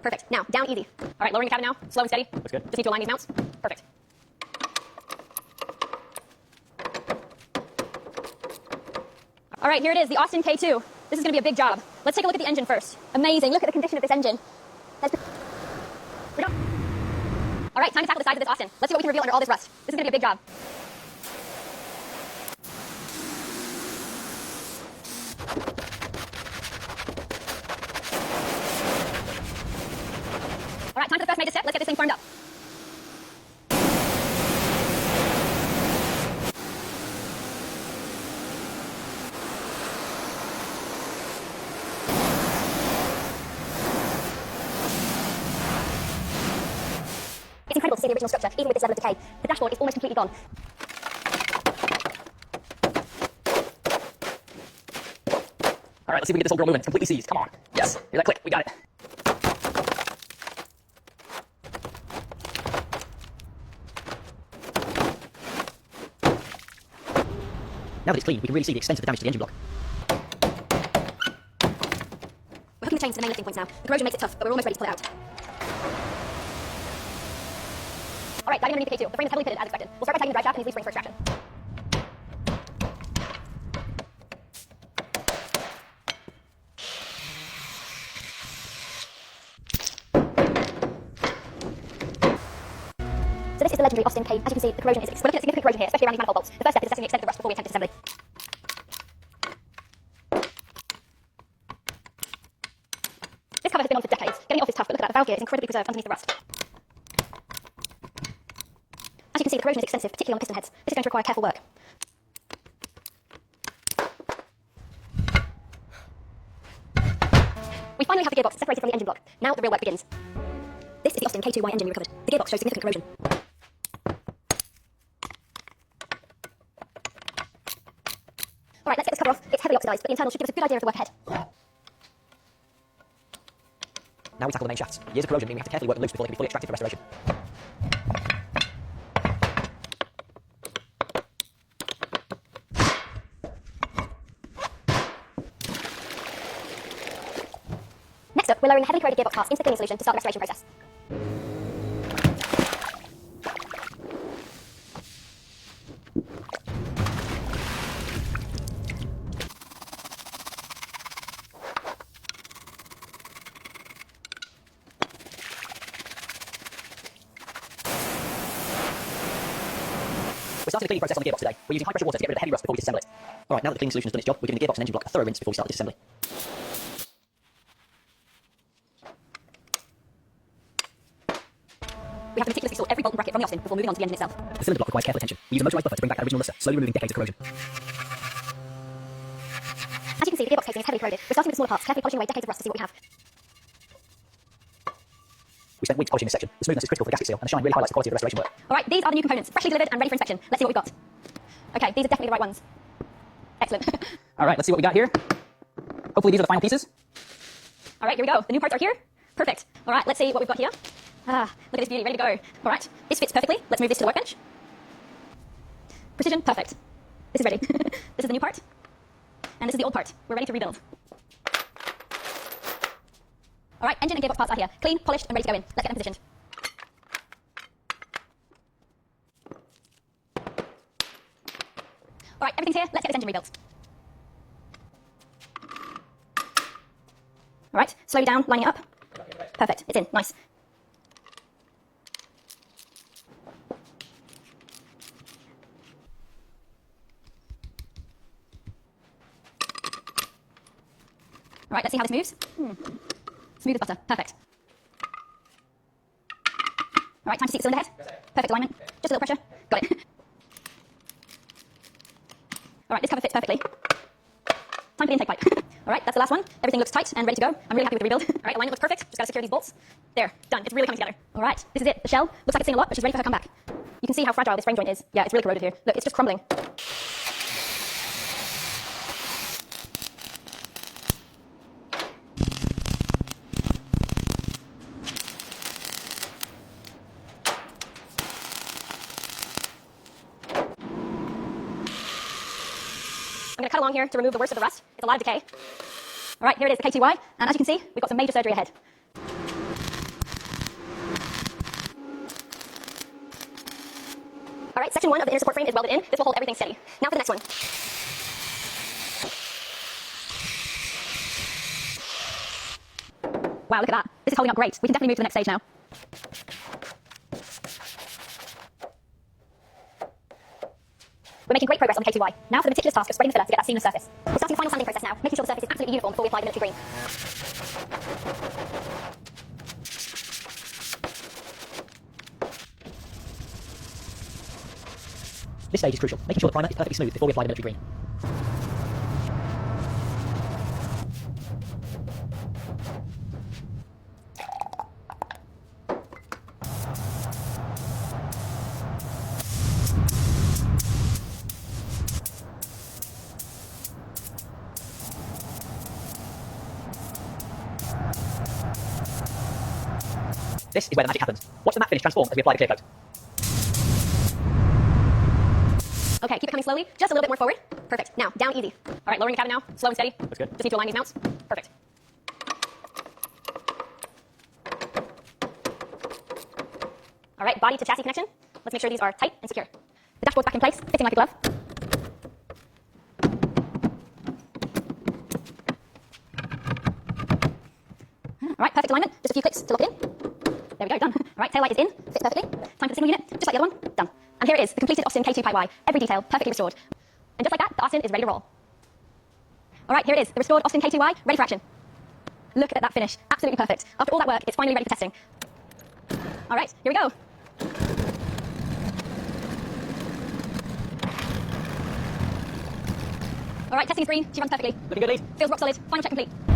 Perfect. Now, down easy. All right, lowering the cabin now. Slow and steady. Looks good. Just need to align these mounts. Perfect. All right, here it is, the Austin K2. This is going to be a big job. Let's take a look at the engine first. Amazing. Look at the condition of this engine. All right, time to tackle the sides of this Austin. Let's see what we can reveal under all this rust. This is going to be a big job. All right, time for the first major step. Let's get this thing firmed up. It's incredible to see the original structure, even with this level of decay. The dashboard is almost completely gone. All right, let's see if we can get this whole girl moving. It's completely seized. Come on. Yes. Hear that click. We got it. Now that it's clean, we can really see the extent of the damage to the engine block. We're hooking the chains to the main lifting points now. The corrosion makes it tough, but we're almost ready to pull it out. All right, diving underneath the K2. The frame is heavily pitted as expected. We'll start by tightening the drive shaft and these leaf springs for extraction. So this is the legendary Austin K. As you can see, the corrosion is... We're looking at significant corrosion here, especially around these manifold bolts. The first step is assessing the extent of the rust before we attempt disassembly. This cover has been on for decades. Getting it off is tough, but look at that. The valve gear is incredibly preserved underneath the rust. As you can see, the corrosion is extensive, particularly on the piston heads. This is going to require careful work. We finally have the gearbox separated from the engine block. Now the real work begins. This is the Austin K2Y engine we recovered. The gearbox shows significant corrosion. Alright, let's get this cover off. It's heavily oxidized, but the internal should give us a good idea of the work ahead. Now we tackle the main shafts. Years of corrosion mean we have to carefully work them loose before they can be fully extracted for restoration. Next up, we're lowering the heavily corroded gearbox parts into the cleaning solution to start the restoration process. We're starting the cleaning process on the gearbox today. We're using high pressure water to get rid of the heavy rust before we disassemble it. Alright, now that the cleaning solution has done its job, we're giving the gearbox and engine block a thorough rinse before we start the disassembly. We have to meticulously sort every bolt and bracket from the Austin before moving on to the engine itself. The cylinder block requires careful attention. We use a motorized buffer to bring back that original luster, slowly removing decades of corrosion. As you can see, the gearbox casing is heavily corroded. We're starting with the smaller parts, carefully polishing away decades of rust to see what we have. We spent weeks polishing this section. The smoothness is critical for the gasket seal, and the shine really highlights the quality of the restoration work. Alright, these are the new components, freshly delivered and ready for inspection. Let's see what we've got. Okay, these are definitely the right ones. Excellent. Alright, let's see what we got here. Hopefully these are the final pieces. Alright, here we go. The new parts are here. Perfect. Alright, let's see what we've got here. Look at this beauty, ready to go. Alright, this fits perfectly. Let's move this to the workbench. Precision, perfect. This is ready. This is the new part. And this is the old part. We're ready to rebuild. Alright, engine and gearbox parts are here. Clean, polished, and ready to go in. Let's get them positioned. Alright, everything's here. Let's get this engine rebuilt. Alright, slowly down, lining it up. Perfect, it's in, nice. Alright, let's see how this moves. Smooth as butter, perfect. Alright, time to seat the cylinder head. Perfect alignment, just a little pressure, got it. Alright, this cover fits perfectly. Time for the intake pipe. Alright, that's the last one. Everything looks tight and ready to go. I'm really happy with the rebuild. Alright, alignment looks perfect. Just gotta secure these bolts. There, done. It's really coming together. Alright, this is it. The shell looks like it's seen a lot, but she's ready for her comeback. You can see how fragile this frame joint is. Yeah, it's really corroded here. Look, it's just crumbling. I'm going to cut along here to remove the worst of the rust. It's a lot of decay. All right, here it is, the K2Y. And as you can see, we've got some major surgery ahead. Section 1 of the inner support frame is welded in. This will hold everything steady. Now for the next one. Wow, look at that. This is holding up great. We can definitely move to the next stage now. We're making great progress on the K2Y. Now for the meticulous task of spreading the filler to get that seamless surface. We're starting the final sanding process now, making sure the surface is absolutely uniform before we apply the military green. This stage is crucial, making sure the primer is perfectly smooth before we apply the military green. This is where the magic happens. Watch the matte finish transform as we apply the clear coat. Okay, keep it coming slowly, just a little bit more forward. Perfect. Now, down easy. All right, lowering the cabin now, slow and steady. Looks good. Just need to align these mounts. Perfect. All right, body to chassis connection. Let's make sure these are tight and secure. The dashboard's back in place, fitting like a glove. All right, perfect alignment. Just a few clicks to lock it in. There we go, done. All right, tail light is in, fits perfectly. Time for the signal unit, just like the other one, done. And here it is, the completed Austin K2 Pipe Y. Every detail perfectly restored. And just like that, the Austin is ready to roll. All right, here it is, the restored Austin K2Y, ready for action. Look at that finish, absolutely perfect. After all that work, it's finally ready for testing. All right, here we go. All right, testing is green, she runs perfectly. Looking good, Lee. Feels rock solid, final check complete.